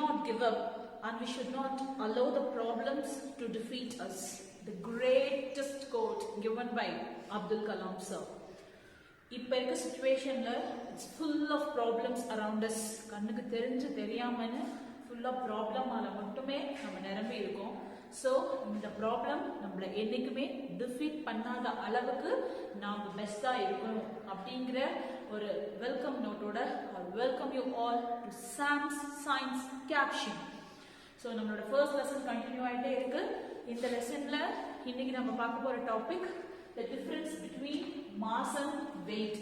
not give up and we should not allow the problems to defeat us. The greatest quote given by Abdul Kalam sir. இப்போ இருக்க சுச்சுவேஷன்ல it's full of problems around us. கண்ணுக்கு தெரிஞ்சு தெரியாமன்னு full of ப்ராப்ளமால மட்டுமே நம்ம நிரம்பி இருக்கோம். So இந்த ப்ராப்ளம் நம்மளை என்னைக்குமே டிஃபீட் பண்ணாத அளவுக்கு நாம் பெஸ்டாக இருக்கணும் அப்படிங்கிற ஒரு வெல்கம் நோட்டோட welcome you all to Sam's science caption. So நம்மளோட ஃபர்ஸ்ட் லெசன் கண்டினியூ ஆகிட்டே இருக்கு. இந்த லெசன்ல இன்னைக்கு நம்ம பார்க்க போற topic the difference between mass and weight.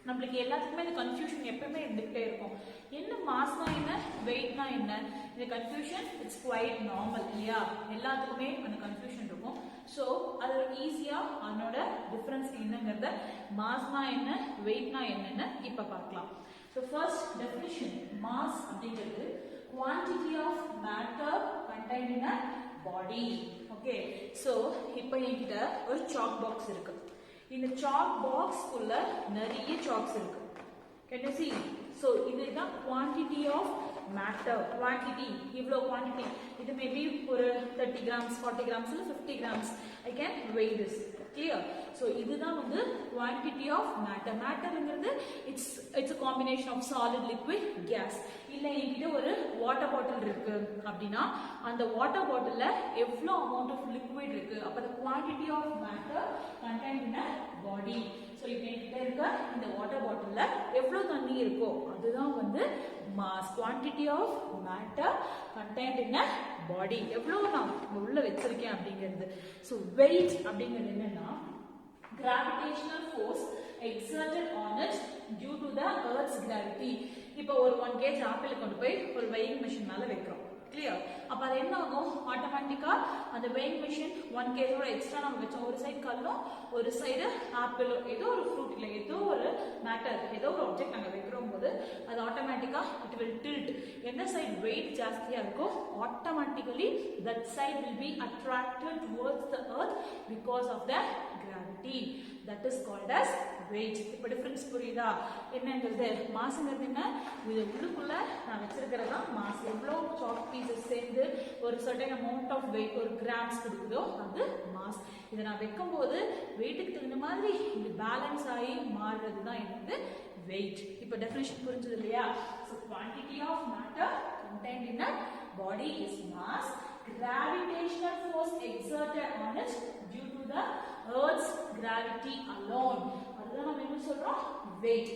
நம்மளுக்கு எல்லாத்துக்குமே இந்த கன்ஃபியூஷன் எப்பவுமே இருந்துகிட்டே இருக்கும். என்ன மாஸ்னா என்ன, வெயிட்னா என்ன, இந்த கன்ஃபியூஷன் இட்ஸ் குவைட் நார்மல் இல்லையா? எல்லாத்துக்குமே அந்த கன்ஃபியூஷன் இருக்கும். ஸோ அது ஈஸியா அதனோட டிஃபரன்ஸ் என்னங்கிறத மாஸ்னா என்ன வெயிட்னா என்னன்னு இப்ப பார்க்கலாம். ஸோ ஃபர்ஸ்ட் டெஃபினிஷன், மாஸ் அப்படிங்கிறது quantity of matter contained in a body. Okay, so இப்போ என்கிட்ட ஒரு சாக் பாக்ஸ் இருக்கு. இந்த சாக் பாக்ஸ் உள்ள நிறைய சாக்ஸ் இருக்கு. Can you see? So இதுதான் quantity of matter. Quantity, இவ்வளோ quantity. இது மேபி ஒரு 30 grams, 40 grams இல்ல 50 grams. I can weigh this. Clear? So இதுதான் வந்து quantity of matter. Matterங்கிறது it's a combination of solid, liquid, gas. இல்ல என்கிட்ட ஒரு வாட்டர் பாட்டில் இருக்கு அப்படின்னா அந்த வாட்டர் பாட்டில்ல எவ்வளோ அமௌண்ட் ஆஃப் லிக்விட் இருக்கு, அப்ப the quantity of matter contained in a body. So இப்போ என்கிட்ட இருக்க இந்த வாட்டர் பாட்டில்ல எவ்வளோ தண்ணி இருக்கோ அதுதான் வந்து mass. Quantity of matter contained in a body, எவ்வளோ நான் உள்ள வச்சிருக்கேன் அப்படிங்கிறது. ஸோ வெயிட் அப்படிங்கிறது என்னன்னா gravitational force exerted on it due to the earth's gravity. இப்போ ஒரு 1 kg ஆப்பிள் கொண்டு போய் ஒரு weighing machine மேல வைக்கிறோம். கிளியர்? அப்ப அது என்ன ஆகும், ஆட்டோமேட்டிக்கா அந்த weighing machine 1 kg ஓட எக்ஸ்ட்ரா நம்ம வச்சோம். ஒரு சைடு கல்லும் ஒரு சைடு ஆப்பிளோ ஏதோ ஒரு ஃப்ரூட் இல்லை ஏதோ ஒரு மேட்டர் ஏதோ ஒரு ஆப்ஜெக்ட் நாங்கள் வைக்கிறோம் போது அது ஆட்டோமேட்டிக்கா இட் வில் டில்ட். எந்த சைடு வெயிட் ஜாஸ்தியா இருக்கோ automatically that side will be attracted towards the earth because of the gravity. That is called as weight. இப்போ டிஃபரன்ஸ் புரியுதா என்னங்கிறது? மாஸ்ங்கிறது என்ன, இது உள்ளுக்குள்ள நான் வச்சிருக்கிறதா மாஸ். எவ்வளோ சாக் பீசஸ் சேர்ந்து ஒரு சர்டன் அமௌண்ட் ஆஃப் வெயிட் ஒரு கிராம்ஸ் கொடுக்குதோ அது மாஸ். இதை நான் வைக்கும் போது வெயிட்டுக்கு தகுந்த மாதிரி இது பேலன்ஸ் ஆகி மாறுறது தான் என்னது வெயிட். இப்போ டெஃபினிஷன் புரிஞ்சது இல்லையா? So quantity of matter contained in a body is mass. Gravitational force exerted on it due to the earth's gravity alone. அதுதான் நம்ம என்ன சொல்றோம், weight.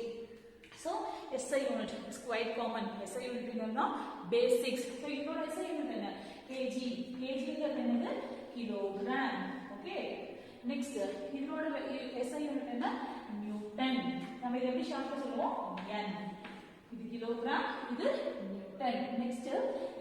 So SI unit is quite common. SI unit என்னன்னா basics. So இதோட SI unit என்ன, kg. kgங்கிறது என்னது, kilogram. Okay, next இதோட SI unit என்ன, நியூட்டன். நம்ம இதை எப்படி ஷார்ட்டா சொல்லுவோம், n. இது கிலோகிராம், இது நியூட்டன். நெக்ஸ்ட்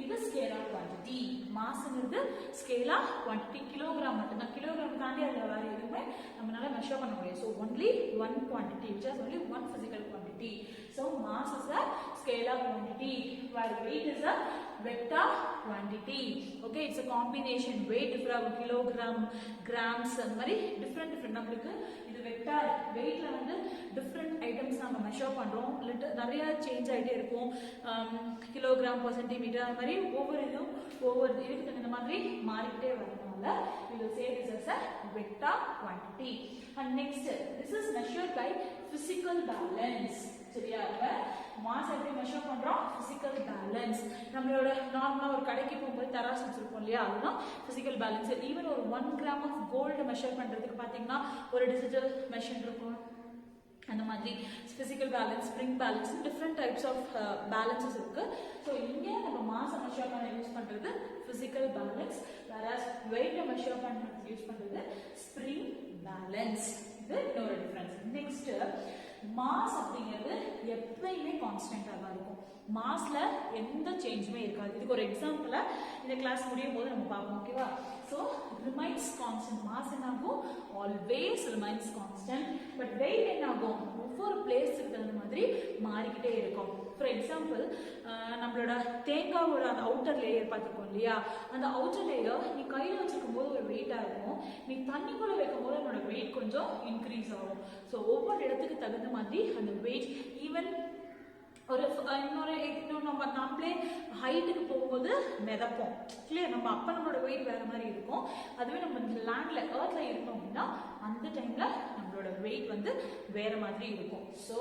இது ஸ்கேல் ஆஃப் குவான்டிட்டி. மாஸ்ங்கிறது ஸ்கேல் ஆஃப் குவான்டிட்டி, கிலோகிராம் மட்டும்தான். கிலோகிராம் தாண்டி அதில் வேற எதுவுமே நம்மளால மெஷர் பண்ண முடியாது. So only one quantity which is only one physical quantity. So mass is a scalar quantity while weight is a vector quantity. Okay, it's a combination. weight from kilogram, grams அந்த மாதிரி different நம்மளுக்கு இது vector. வெயிட்ல வந்து different items நம்ம measure பண்றோம். நிறைய change ஆகிட்டே இருக்கும். கிலோகிராம் per சென்டிமீட்டர் அந்த மாதிரி ஒவ்வொரு இதுவும் ஒவ்வொரு இதுக்கு தகுந்த மாதிரி மாறிக்கிட்டே வரதுனால we will say this as a vector quantity. And next, this is measured by physical balance. சரியா? இப்ப மாஸ் எப்படி மெஷர் பண்றோம், பிசிக்கல் பேலன்ஸ். நம்மளோட நார்மலா ஒரு கடைக்கு போகும்போது தராசு வச்சிருப்போம் இல்லையா, அதுதான் பிசிக்கல் பேலன்ஸ். ஈவன் ஒரு 1 கிராம் ஆஃப் கோல்டு மெஷர் பண்றதுக்கு பாத்தீங்கன்னா ஒரு டிஜிட்டல் மெஷின் இருக்கும். அந்த மாதிரி physical balance, spring balance, different types of balances இருக்கு. ஸோ இங்கே நம்ம மாஸ் மெஷர் பண்ண யூஸ் பண்றது physical balance, whereas weight measure பண்ண யூஸ் பண்றது ஸ்ப்ரிங் பேலன்ஸ். இது இன்னொரு டிஃபரன்ஸ். நெக்ஸ்ட், மாஸ் அப்படிங்கிறது எப்பயுமே கான்ஸ்டன்டாக தான் இருக்கும். மாஸ்ல எந்த சேஞ்சுமே இருக்காது. இதுக்கு ஒரு எக்ஸாம்பிள இந்த கிளாஸ் முடியும் போது நம்ம பார்ப்போம். ஓகேவா? So remains constant. மாஸ் என்ன ஆகும், always remains constant. But weight என்ன ஆகும், ஒவ்வொரு பிளேஸுக்கு தகுந்த மாதிரி மாறிக்கிட்டே இருக்கும். ஃபார் எக்ஸாம்பிள், நம்மளோட தேங்காவோட அந்த அவுட்டர் லேயர் பார்த்துருக்கோம் இல்லையா, அந்த அவுட்டர் லேயர் நீ கையில் வச்சிருக்கும் போது ஒரு வெயிட்டாக இருக்கும், நீ தண்ணிக்குள்ளே வைக்கும் போது அதோட வெயிட் கொஞ்சம் இன்க்ரீஸ் ஆகும். ஸோ ஒவ்வொரு இடத்துக்கு தகுந்த மாதிரி அந்த வெயிட் ஈவன் ஒரு இன்னொரு நம்ம நம்மளே ஹைட்டுக்கு போகும்போது மிதப்போம். கிளியர்? நம்ம அப்போ நம்மளோட வெயிட் வேற மாதிரி இருக்கும். அதுவே நம்ம லேண்ட்ல எர்த்ல இருந்தோம் அப்படின்னா அந்த டைம்ல நம்மளோட வெயிட் வந்து வேற மாதிரி இருக்கும். ஸோ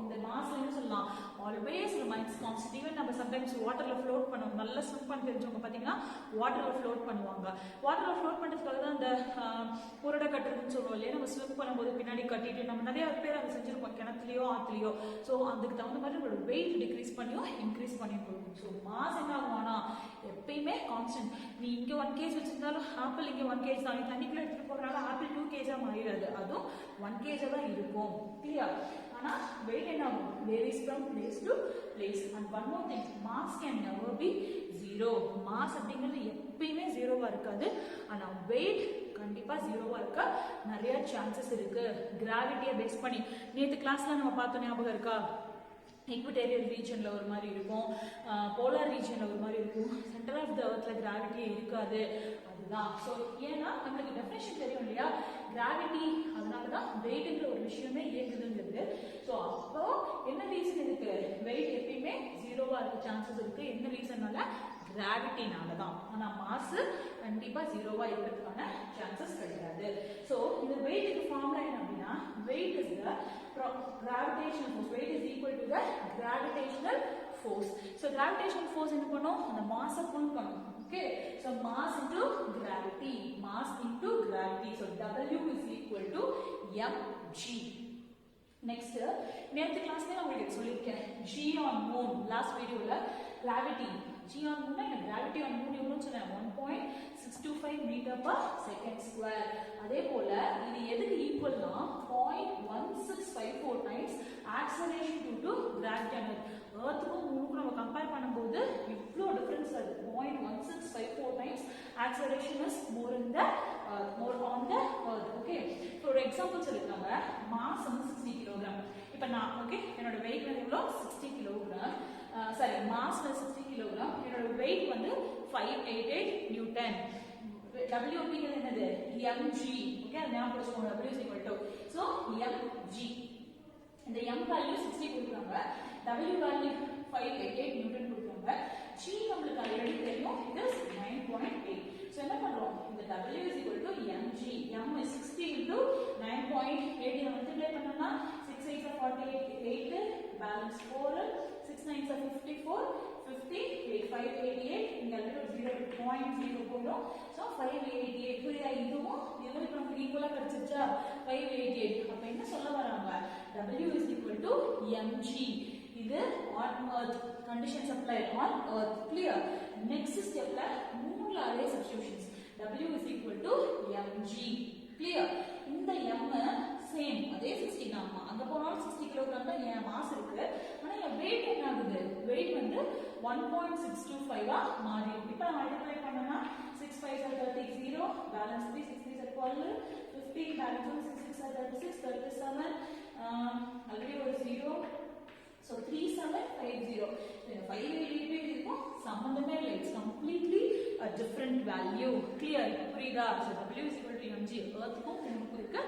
இந்த மாஸ்ல என்ன சொல்லலாம், ஆல்வேஸ் ரிமைன்ஸ் கான்ஸ்டன்ட். ஈவன் நம்ம சம்டைம்ஸ் வாட்டர்ல ஃப்ளோட் பண்ணுவோம். நல்லா ஸ்விம் பண்ண தெரிஞ்சவங்க பார்த்தீங்கன்னா வாட்டர்ல ஃப்ளோட் பண்ணுவாங்க. வாட்டர்ல ஃப்ளோட் பண்ணுறதுக்காக தான் அந்த புரடை கட்டுறதுன்னு சொல்லுவோம் இல்லையா, நம்ம ஸ்விம் பண்ணும்போது பின்னாடி கட்டிட்டு நம்ம நிறைய பேர் அதை செஞ்சிருப்போம், கிணத்துலையோ ஆத்துலையோ. ஸோ அதுக்கு தகுந்த மாதிரி நம்மளோட வெயிட் டிக்ரீஸ் பண்ணியும் இன்க்ரீஸ் பண்ணியும் கொடுக்கும். ஸோ மாஸ் என்ன ஆகும்னா எப்பயுமே கான்ஸ்டன்ட். நீ இங்கே 1 kg வச்சிருந்தாலும் ஆப்பிள் இங்கே 1 kg தான். தண்ணிக்குள்ள எடுத்துட்டு போறதுனால ஆப்பிள் 2 kg மாறிடாது, அதுவும் 1 kg தான் இருக்கும். கிளியர்? ஆனா வெயிட் என்ன ஆகும், varies from place to place. And one more thing, mass can never be zero. Mass அப்படிங்கிறது எப்பயுமே ஜீரோவா இருக்காது. ஆனா வெயிட் கண்டிப்பா ஜீரோவா இருக்க நிறைய சான்சஸ் இருக்கு. கிராவிட்டியை பேஸ் பண்ணி நேற்று கிளாஸ்ல நம்ம பார்த்தோம், ஞாபகம் இருக்கா? ஈக்வட்டோரியல் ரீஜன்ல ஒரு மாதிரி இருக்கும், போலார் ரீஜன்ல ஒரு மாதிரி இருக்கும், சென்டர் ஆஃப் த எர்த்ல கிராவிட்டியே இருக்காது. அதுதான். ஸோ ஏன்னா நம்மளுக்கு டெஃபினேஷன் தெரியும் இல்லையா, கிராவிட்டி, அதனாலதான் வெயிட்ங்கிற ஒரு விஷயமே இயங்குதுங்கிறது. ஸோ அப்போ என்ன ரீசன் இருக்கு, வெயிட் எப்பயுமே ஜீரோவா இருக்க சான்சஸ் இருக்கு. என்ன ரீசன்னால? கிராவிட்டினால தான். ஆனா மாஸ் கண்டிப்பா ஜீரோவா இருக்கிறதுக்கான சான்சஸ் கிடையாது. ஸோ இந்த வெயிட்டுக்கு ஃபார்முலா என்ன அப்படின்னா, weight is the gravitational force. Weight is equal to the gravitational force. So gravitational force என்ன பண்ணும், அந்த மாஸ் புல் பண்ணும். Okay, so mass into gravity, mass into gravity. So W is equal to mg. Next, நேற்று கிளாஸ்ல நான் உங்களுக்கு சொல்லியிருக்கேன், G on moon last வீடியோல கிராவிட்டி, G on moon என்ன, கிராவிட்டி on moon எவ்வளோன்னு சொன்னேன், 1.625 மீட்டர் பர் செகண்ட் ஸ்கொயர். அதே போல இது எதுக்கு ஈக்குவல்னா 0.1654 times acceleration due to gravity on earth. எர்த்துக்கும் மூணுக்கும் நம்ம கம்பேர் பண்ணும்போது இவ்வளோ டிஃபரன்ஸ் வருது. 0.1654 times acceleration is more in the more on the earth. Okay, இப்போ ஒரு எக்ஸாம்பிள் சொல்லிருக்காங்க, மாஸ் வந்து 60 கிலோகிராம். இப்போ நான் ஓகே, என்னோட வெயிட் வந்து எவ்வளோ, 60 கிலோகிராம். சாரி, மாஸ் வந்து 60 கிலோகிராம், என்னோட வெயிட் வந்து 588 நியூட்டன். W அப்படிங்கிறது என்னது, mg. ஓகே, அது ஞாபகம் வச்சுக்கோங்க, W is equal to, so mg. இந்த m வேல்யூ 60 கொடுக்குறாங்க, W வேல்யூ 588 நியூட்டன் கொடுக்குறாங்க. G நம்மளுக்கு ஆல்ரெடி தெரியும், it is 9.8. So என்ன பண்றோம், இந்த W is equal to mg. m is 60 into 9.8. இதை மல்டிப்ளை பண்ணோம்னா 6 8 are 48, balance 4, 6 9 are 54, 58, 588. இங்க ஆல்ரெடி 0.0 போடும். So 588. புரியுதா? இதுவும் இதுவும் நமக்கு ஈக்குவலா கிடைச்சிருச்சா, 588. அப்ப என்ன சொல்ல வராங்க, W is equal to mg. இது on earth, conditions applied on earth. Clear? Next stepல மூணுல அதே substitutions, W is equal to mg. Clear? இந்த m சேம் அதே 60 கிராம். அங்க போனாலும் 60 கிலோகிராம் தான் என் மாஸ் இருக்கு. ஆனா என் வெயிட் என்ன ஆகுது, வெயிட் வந்து 1.625 ஆ மாறி இருக்கு. இப்போ நான் மல்டிப்ளை பண்ணனா 6 5 are 30, balance 3, 6 3 are 12, 15, balance 1, 6 6 are 36, 37, already ஒரு 0. So 3750. 588 இருக்கும், சம்பந்தமே இல்லை. It's completely a different value. Clear? புரியுதா? So W is equal to mg. எர்த்துக்கும் நமக்கு இருக்க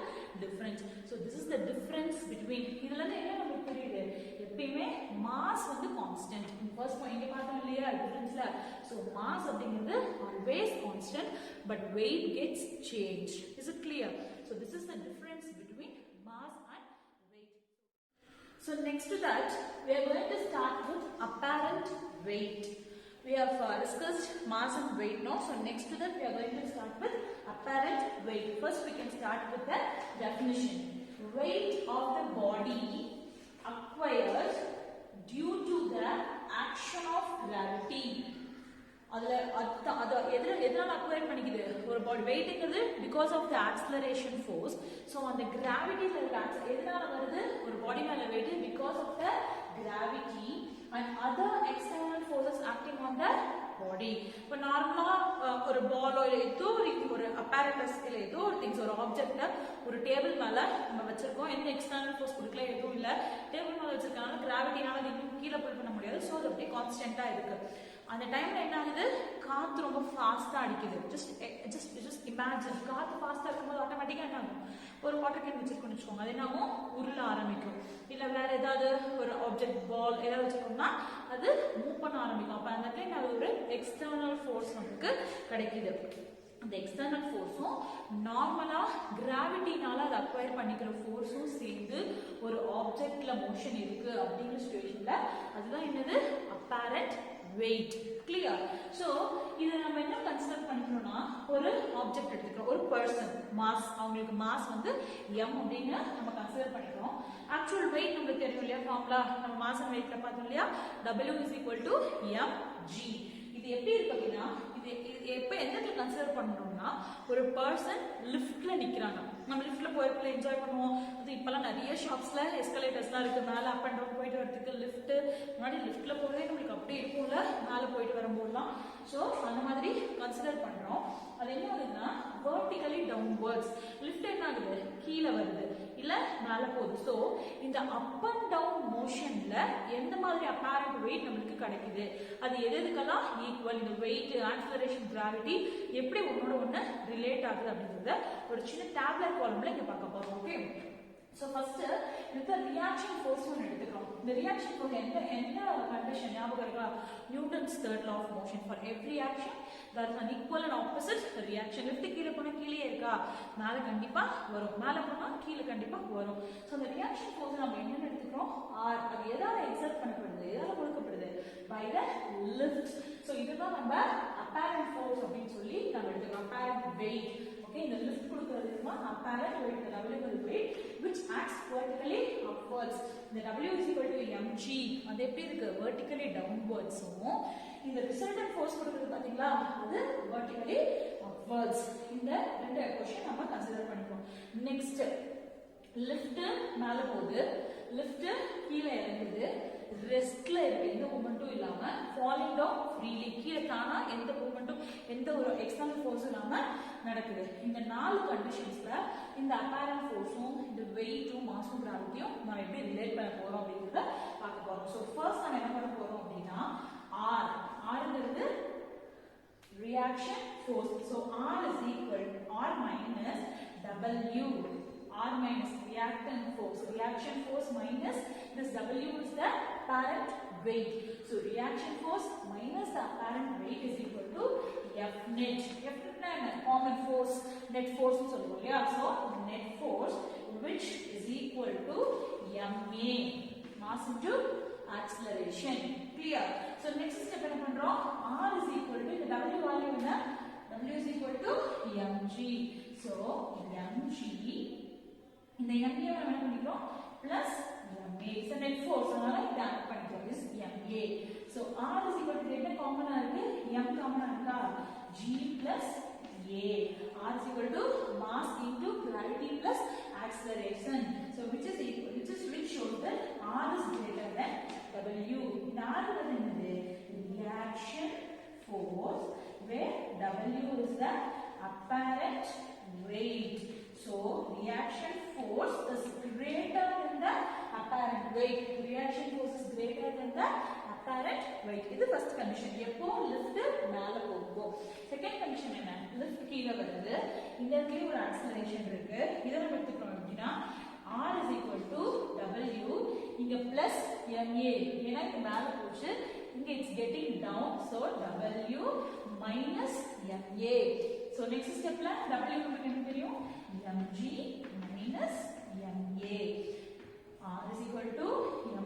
difference. So this is the difference between. இதுல இருந்து என்ன நமக்கு புரியுது, எப்பயுமே மாஸ் வந்து கான்ஸ்டன்ட். ஃபர்ஸ்ட் பாயிண்ட் இங்க பார்த்தோம் இல்லையா டிஃபரன்ஸ்ல. So மாஸ் அப்படிங்கிறது always constant but weight gets changed. Is it clear? So this is the difference between mass and weight. So next to that, we are going to start with apparent weight. We have discussed mass and weight now. So next to that, we are going to start with apparent weight. First, we can start with the definition. Weight of the body acquired due to the action of gravity. அது எதனால acquire பண்ணிக்குது ஒரு body, வெயிட்ங்கிறது because of the acceleration force. So அந்த கிராவிட்டியில் இருக்க எதனால வருது ஒரு பாடி மேல weight, because of the gravity and other external forces acting on the body. இப்போ நார்மலா ஒரு பாலோ இல்லை ஏதோ ஒரு அப்பேரட்டஸ் இல்லை ஏதோ ஒரு திங்ஸ், ஒரு ஆப்ஜெக்டை ஒரு டேபிள் மேல நம்ம வச்சிருக்கோம், எந்த எக்ஸ்டர்னல் ஃபோர்ஸ் கொடுக்கல, எதுவும் இல்லை, டேபிள் மேல வச்சிருக்கனால கிராவிட்டினால அது இன்னும் கீழே புல் பண்ண முடியாது. ஸோ அது அப்படியே கான்ஸ்டன்டா இருக்கு. அந்த டைம்ல என்ன ஆகுது, காத்து ரொம்ப ஃபாஸ்டா அடிக்குது. ஜஸ்ட் இமேஜின், காத்து ஃபாஸ்டா இருக்கும்போது ஆட்டோமேட்டிக்கா என்ன ஆகும், ஒரு வாட்டர் கேன் வச்சிருக்கோம்னு வச்சுக்கோங்க, அது என்ன ஆகும், உருள ஆரம்பிக்கும். இல்ல வேற ஏதாவது ஒரு ஆப்ஜெக்ட் பால் ஏதாவது வச்சிருக்கோம்னா அது மூவ் பண்ண ஆரம்பிக்கும். அப்ப அந்த டைம் அது எக்ஸ்டர்னல் ஃபோர்ஸ் நமக்கு கிடைக்குது. அந்த எக்ஸ்டர்னல் ஃபோர்ஸும் நார்மலா கிராவிட்டினால அதை அக்வயர் பண்ணிக்கிற ஃபோர்ஸும் சேர்ந்து ஒரு ஆப்ஜெக்ட்ல மோஷன் இருக்கு அப்படிங்கிற சிச்சுவேஷன்ல அதுதான் என்னது அப்பேரண்ட் வெயிட். கிளியர்? ஸோ இதை நம்ம என்ன கன்சிடர் பண்ணிக்கணும்னா ஒரு ஆப்ஜெக்ட் எடுத்துக்கிறோம், ஒரு பர்சன் மாஸ், அவங்களுக்கு மாஸ் வந்து m அப்படின்னு நம்ம கன்சிடர் பண்ணிக்கிறோம். ஆக்சுவல் வெயிட் நம்மளுக்கு தெரியும் இல்லையா, ஃபார்முலா நம்ம மாஸ் அண்ட் வெயிட்ல பார்த்தோம் இல்லையா, W is equal to mg. இது எப்படி இருக்கு அப்படின்னா, இது எப்ப எந்த இடத்துல கன்சிடர் பண்ணணும்னா ஒரு பர்சன் லிஃப்ட்ல நிக்கிறாங்க. நம்ம லிஃப்ட்ல போயிருக்கல என்ஜாய் பண்ணுவோம். அது இப்பெல்லாம் நிறைய ஷாப்ஸ்ல எஸ்கலேட்டர்ஸ்லாம் இருக்கு, மேல அப் அண்ட் டவுன் போயிட்டு வரதுக்கு லிஃப்ட். முன்னாடி லிஃப்ட்ல போகவே நம்மளுக்கு அப்படி இருக்கும்ல மேல போயிட்டு வரும்போதுலாம். ஸோ அந்த மாதிரி கன்சிடர் பண்றோம். அது என்ன ஆகுதுன்னா வெர்டிகலி டவுன்வர்ட்ஸ். லிஃப்ட் என்ன ஆகுது, கீழே வருது இல்ல மேல போகுது. ஸோ இந்த அப் அண்ட் டவுன் மோஷன்ல எந்த மாதிரி அப்பேரண்ட் வெயிட் நம்மளுக்கு கிடைக்குது, அது எதுக்கெல்லாம் ஈக்குவல், இந்த வெயிட், ஆக்ஸலரேஷன், கிராவிட்டி எப்படி ஒன்னோட ஒன்று ரிலேட் ஆகுது அப்படின்றத ஒரு சின்ன டேப்லெட் காலம்ல இங்க பார்க்க போறோம். ஓகே, ஸோ ஃபர்ஸ்ட் இந்த ரியாக்ஷன் ஃபோர்ஸ் ஒன்று எடுத்துக்கிறோம். இந்த ரியாக்ஷன் ஃபோர்ஸ் எந்த கண்டிஷன் ஞாபகம் இருக்கா, Newton's third law of motion. For every action there is an equal and opposite reaction. Lift கீழே போனா கீழே இருக்கா, மேல கண்டிப்பா வரும், மேல போனா கீழே கண்டிப்பா வரும். ஸோ அந்த ரியாக்ஷன் ஃபோர்ஸ் நம்ம என்னன்னு எடுத்துக்கிறோம், ஆர். அது எதால எக்ஸர்ட் பண்ணப்படுது, எதால கொடுக்கப்படுது, பை த லிஃப்ட். ஸோ இதுதான் நம்ம அப்பேரண்ட் ஃபோர்ஸ் அப்படின்னு சொல்லி நம்ம எடுத்துக்கிறோம், அப்பேரண்ட் வெயிட். ஓகே, இந்த லிஃப்ட் கொடுக்கிறது தான் apparent wait, the available weight which acts vertically upwards. இந்த W is equal to mg. அது எப்படி இருக்கு, vertically downwardsம். இந்த ரிசல்டன்ட் ஃபோர்ஸ் கொடுக்கிறது பாத்தீங்களா, அது vertically upwards. இந்த ரெண்டு क्वेश्चन நம்ம கன்சிடர் பண்ணிப்போம். நெக்ஸ்ட், லிஃப்ட் மேல போகுது, லிஃப்ட் கீழே இறங்குது, ரெஸ்ட்ல இருக்கு, எந்த மூமெண்ட்டும் இல்லாம ஃபாலிங் டவுன் ஃப்ரீலி, கீழே தானா எந்த மூமெண்ட்டும் எந்த ஒரு எக்ஸ்டர்னல் ஃபோர்ஸும் இல்லாம நடக்குது. இந்த 4 கண்டிஷன்ஸ்ல இந்த அப்பேரண்ட் ஃபோர்ஸும் இந்த வெயிட்டும் மாஸும் கிராவிட்டியும் நம்ம எப்படி ரிலேட் பண்ண போறோம் அப்படிங்கறத பார்க்க போறோம். ஸோ ஃபர்ஸ்ட் நம்ம என்ன பண்ண போறோம் அப்படின்னா ஆர். ஆர்ங்கிறது reaction force. So R is equal R minus W. R minus reactant force. Reaction force minus this W is the apparent weight. So reaction force minus the apparent weight is equal to F net. F net is common force, net force nu solluvom illaya. So net force which is equal to ma, mass into acceleration. Clear? So next step enna pandrom, R is equal to the W value enna, W is equal to mg. So mg, இந்த mg நம்ம என்ன பண்ணிக்கிறோம் plus ma is a net force, அதனால இத add பண்ணிக்கிறோம், is ma. So R is equal to என்ன காமனா இருக்கு, m காமனா இருக்கா, g plus a. R is equal to mass into gravity plus acceleration. So which shows that R is greater than W. இந்த R வந்து என்னது, reaction force where W is the apparent weight. So reaction force is greater than the apparent weight. Reaction force is greater than the apparent weight. இது first condition. எப்போ lift மேல போகும். Second condition என்ன, lift கீழே வருது, இந்த இடத்துல ஒரு acceleration இருக்கு. இதை நம்ம எடுத்துக்கிறோம் அப்படின்னா R is equal to W, இங்க plus ma, ஏன்னா இது மேல போச்சு, இங்க it's getting down, so W minus ma. So next stepல W நமக்கு என்ன தெரியும், mg minus ma. R is equal to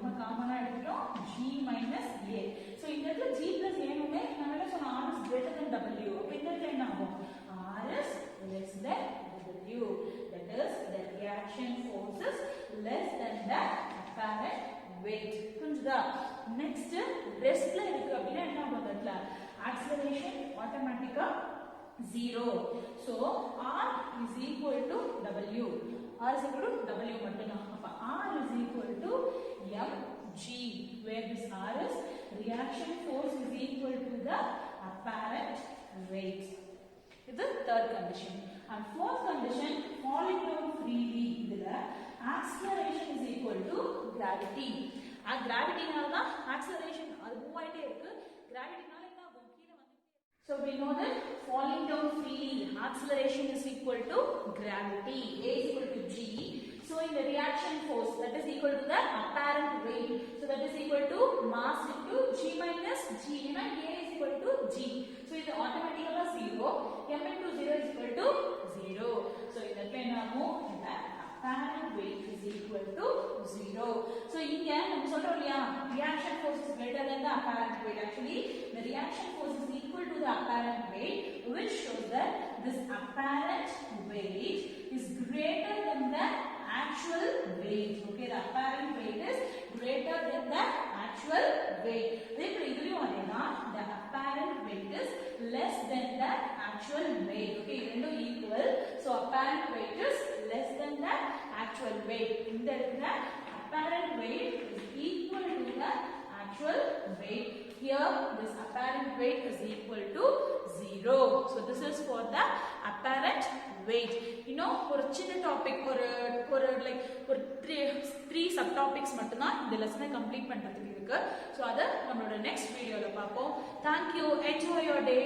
m காமனா எடுத்துட்டோம், g minus a. So இந்த இடத்துல g plus a னுமே நம்ம என்ன சொன்னா R is greater than W. அப்ப இந்த இடத்துல என்ன ஆகும், R is less than W. That is the reaction force is less than the apparent weight. புரிஞ்சுதா? நெக்ஸ்ட் ரெஸ்ட்ல இருக்கு அப்படின்னா என்ன ஆகும், அந்த இடத்துல acceleration automatically 0. So R is equal to W. R is equal to W மட்டும்தான். அப்ப R is equal to mg, where this R is reaction force is equal to the apparent weight. இது third condition. And fourth condition, falling down freely. இதுல acceleration is equal to gravity. கிராவிட்டினால தான் acceleration அது move ஆயிட்டே இருக்கு. கிராவிட்டினால என்ன ஆகும், கீழே வந்து. So we know that falling down freely, acceleration is equal to gravity. A is equal to g. So in the reaction force, that is equal to the apparent weight. So that is equal to mass into g minus g. A is equal to g. என்னமோ இந்த apparent weight is equal to 0. So இங்க நம்ம சொல்றோம் இல்லையா reaction force is greater than the apparent weight. Actually the reaction force is equal to the apparent weight, which shows that this apparent weight is greater than the actual weight. Okay, the apparent weight is greater than the actual weight. Therefore இதுலயும் அதேதான், the apparent weight is less than the actual weight. Okay, இரண்டும் equal. So apparent weight is less than the actual weight. இந்த இடத்துல apparent weight is equal to the actual weight. Here this apparent weight is equal to 0. So this is for the apparent weight. You know, ஒரு சின்ன topic ஒரு like ஒரு 3 sub topics மட்டும் தான் இந்த லெசனை கம்ப்ளீட் பண்றதுக்கு இருக்கு. ஸோ அதை நம்மளோட நெக்ஸ்ட் வீடியோல பார்ப்போம். Thank you. Enjoy your day.